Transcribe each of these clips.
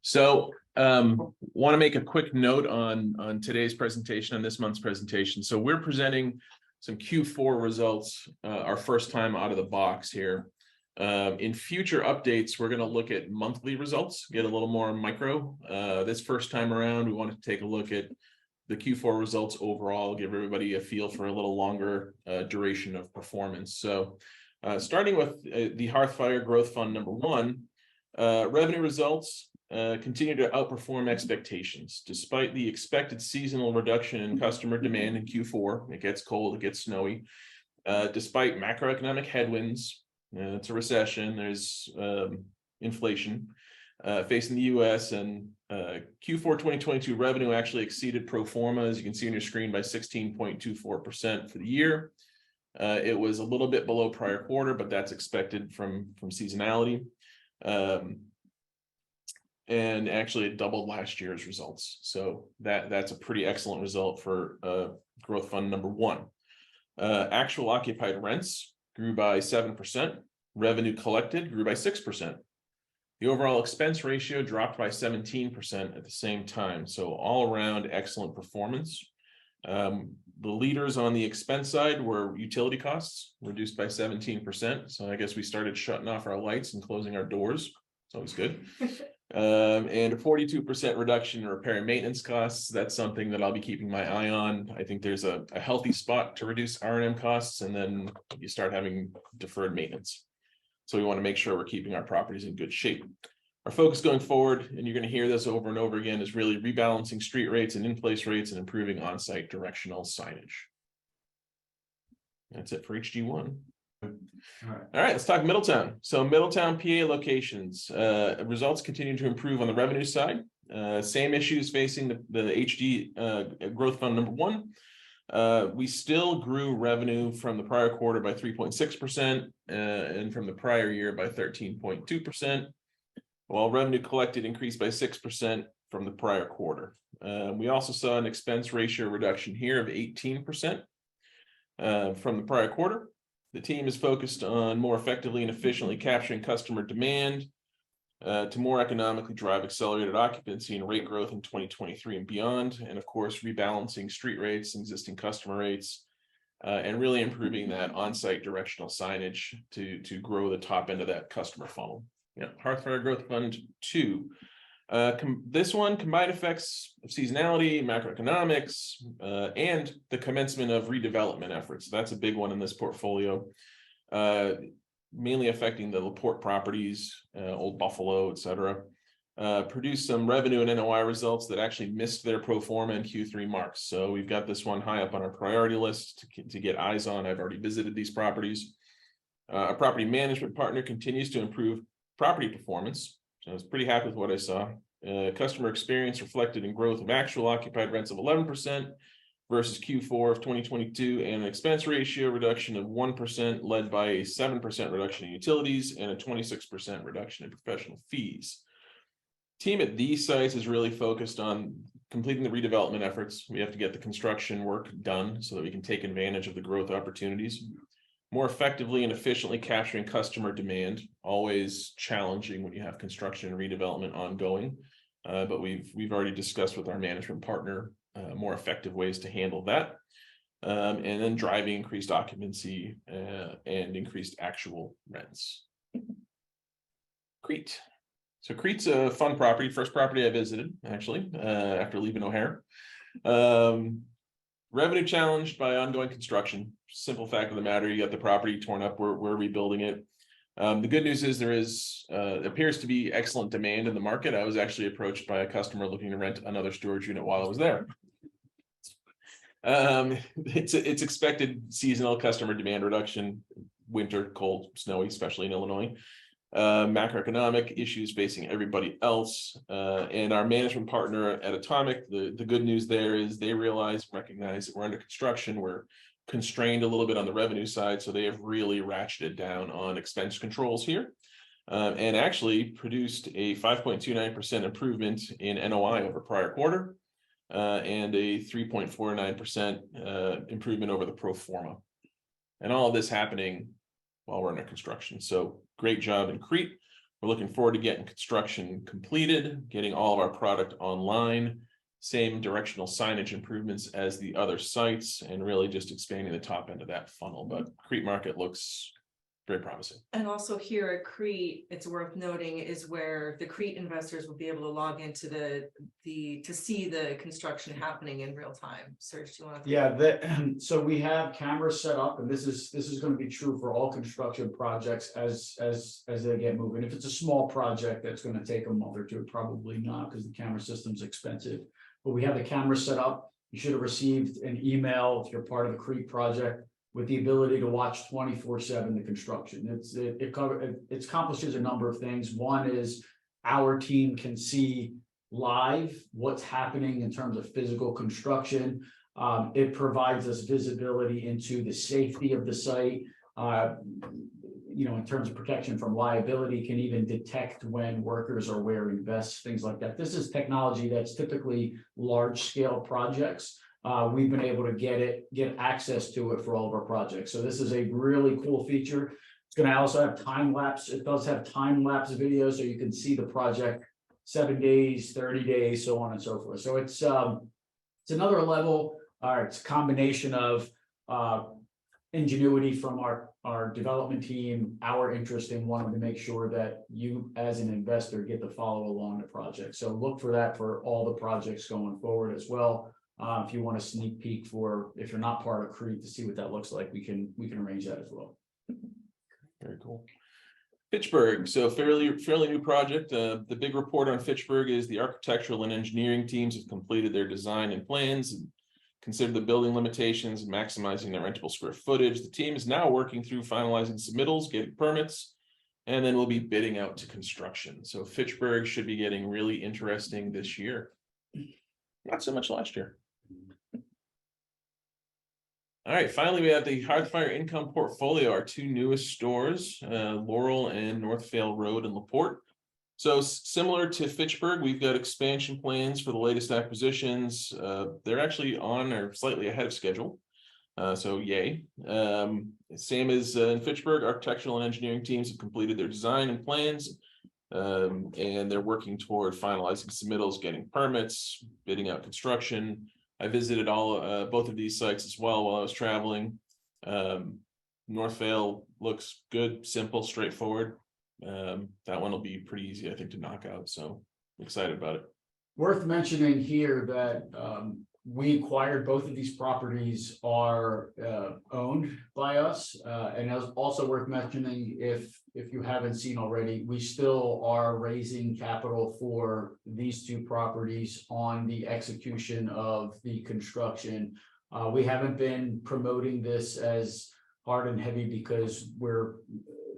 So want to make a quick note on today's presentation, on this month's presentation. So we're presenting some Q4 results, our first time out of the box here. In future updates, we're going to look at monthly results, get a little more micro. This first time around, we wanted to take a look at the Q4 results overall, give everybody a feel for a little longer duration of performance. So starting with the Hearthfire Growth Fund number 1, revenue results continue to outperform expectations. Despite the expected seasonal reduction in customer demand in Q4, it gets cold, it gets snowy. Despite macroeconomic headwinds, it's a recession, there's inflation facing the US, and Q4 2022 revenue actually exceeded pro forma, as you can see on your screen, by 16.24% for the year. It was a little bit below prior quarter, but that's expected from seasonality. And actually it doubled last year's results. So that's a pretty excellent result for Growth Fund number 1. Actual occupied rents grew by 7%. Revenue collected grew by 6%. The overall expense ratio dropped by 17% at the same time. So all around excellent performance. The leaders on the expense side were utility costs, reduced by 17%. So I guess we started shutting off our lights and closing our doors. It's always good. And a 42% reduction in repair and maintenance costs. That's something that I'll be keeping my eye on. I think there's a healthy spot to reduce R&M costs, and then you start having deferred maintenance. So we want to make sure we're keeping our properties in good shape. Our focus going forward, and you're going to hear this over and over again, is really rebalancing street rates and in-place rates and improving on-site directional signage. That's it for HG1. All right, let's talk Middletown. So Middletown, PA locations. Results continue to improve on the revenue side. Same issues facing the HD Growth Fund number 1. We still grew revenue from the prior quarter by 3.6% and from the prior year by 13.2%, while revenue collected increased by 6% from the prior quarter. We also saw an expense ratio reduction here of 18% from the prior quarter. The team is focused on more effectively and efficiently capturing customer demand to more economically drive accelerated occupancy and rate growth in 2023 and beyond. And of course, rebalancing street rates, existing customer rates, and really improving that on-site directional signage to grow the top end of that customer funnel. Yeah, Hearthfire Growth Fund 2. This one, combined effects of seasonality, macroeconomics, and the commencement of redevelopment efforts. That's a big one in this portfolio, mainly affecting the LaPorte properties, Old Buffalo, etc. Produced some revenue and NOI results that actually missed their pro forma and Q3 marks. So we've got this one high up on our priority list to get eyes on. I've already visited these properties. Our property management partner continues to improve property performance. I was pretty happy with what I saw. Customer experience reflected in growth of actual occupied rents of 11% versus Q4 of 2022, and an expense ratio reduction of 1% led by a 7% reduction in utilities and a 26% reduction in professional fees. Team at these sites is really focused on completing the redevelopment efforts. We have to get the construction work done so that we can take advantage of the growth opportunities. More effectively and efficiently capturing customer demand, always challenging when you have construction and redevelopment ongoing. But we've already discussed with our management partner more effective ways to handle that. And then driving increased occupancy and increased actual rents. Crete. So Crete's a fun property, first property I visited, actually, after leaving O'Hare. Revenue challenged by ongoing construction. Simple fact of the matter, you got the property torn up, we're rebuilding it. The good news is there appears to be excellent demand in the market. I was actually approached by a customer looking to rent another storage unit while I was there. It's expected seasonal customer demand reduction, winter, cold, snowy, especially in Illinois. Macroeconomic issues facing everybody else, and our management partner at Atomic, the good news there is they recognize that we're under construction, we're constrained a little bit on the revenue side, so they have really ratcheted down on expense controls here, and actually produced a 5.29% improvement in NOI over prior quarter, and a 3.49% improvement over the pro forma, and all of this happening while we're under construction. So great job in Crete. We're looking forward to getting construction completed, getting all of our product online, same directional signage improvements as the other sites, and really just expanding the top end of that funnel. But Crete market looks very promising. And also here at Crete, it's worth noting is where the Crete investors will be able to log into to see the construction happening in real time. Serge, do you want to? Yeah, so we have cameras set up, and this is going to be true for all construction projects as they get moving. If it's a small project that's going to take a month or two, probably not, because the camera system's expensive. But we have the camera set up. You should have received an email if you're part of the Crete project with the ability to watch 24/7 the construction. It accomplishes a number of things. One is our team can see live what's happening in terms of physical construction. It provides us visibility into the safety of the site. In terms of protection from liability, can even detect when workers are wearing vests, things like that. This is technology that's typically large scale projects. We've been able to get access to it for all of our projects. So this is a really cool feature. It's going to also have time lapse. It does have time lapse video, so you can see the project 7 days, 30 days, so on and so forth. So it's another level. It's a combination of ingenuity from our development team, our interest in wanting to make sure that you as an investor get to follow along the project. So look for that for all the projects going forward as well. If you want a sneak peek if you're not part of Crete to see what that looks like, we can arrange that as well. Very cool. Fitchburg, so fairly new project. The big report on Fitchburg is the architectural and engineering teams have completed their design and plans and considered the building limitations and maximizing their rentable square footage. The team is now working through finalizing submittals, getting permits, and then we'll be bidding out to construction. So Fitchburg should be getting really interesting this year. Not so much last year. All right, finally, we have the Hearthfire income portfolio, our two newest stores, Laurel and Northvale Road in LaPorte. So similar to Fitchburg, we've got expansion plans for the latest acquisitions. They're actually on or slightly ahead of schedule. So yay. Same as in Fitchburg, architectural and engineering teams have completed their design and plans. And they're working toward finalizing submittals, getting permits, bidding out construction. I visited both of these sites as well while I was traveling. Northvale looks good, simple, straightforward. That one will be pretty easy, I think, to knock out. So I'm excited about it. Worth mentioning here that we acquired both of these properties are owned by us, and it's also worth mentioning if you haven't seen already, we still are raising capital for these two properties on the execution of the construction. We haven't been promoting this as hard and heavy because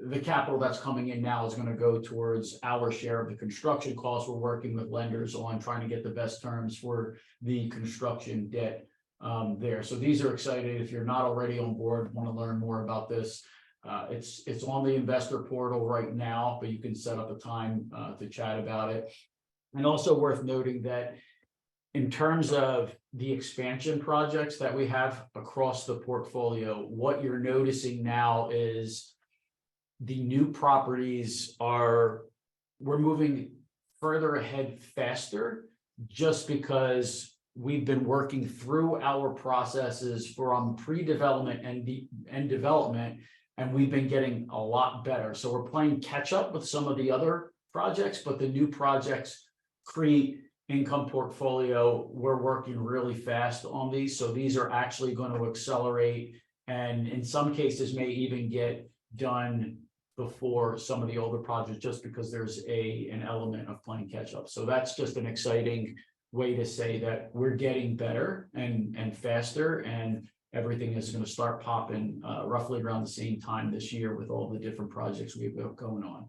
the capital that's coming in now is going to go towards our share of the construction costs. We're working with lenders on trying to get the best terms for the construction debt there. So these are excited. If you're not already on board, want to learn more about this, it's on the investor portal right now, but you can set up a time to chat about it. And also worth noting that in terms of the expansion projects that we have across the portfolio, what you're noticing now is the new properties we're moving further ahead faster just because we've been working through our processes from pre-development and development, and we've been getting a lot better. So we're playing catch up with some of the other projects, but the new projects, Crete income portfolio, we're working really fast on these. So these are actually going to accelerate, and in some cases may even get done before some of the older projects, just because there's an element of playing catch up. So that's just an exciting way to say that we're getting better and faster, and everything is going to start popping roughly around the same time this year with all the different projects we've got going on.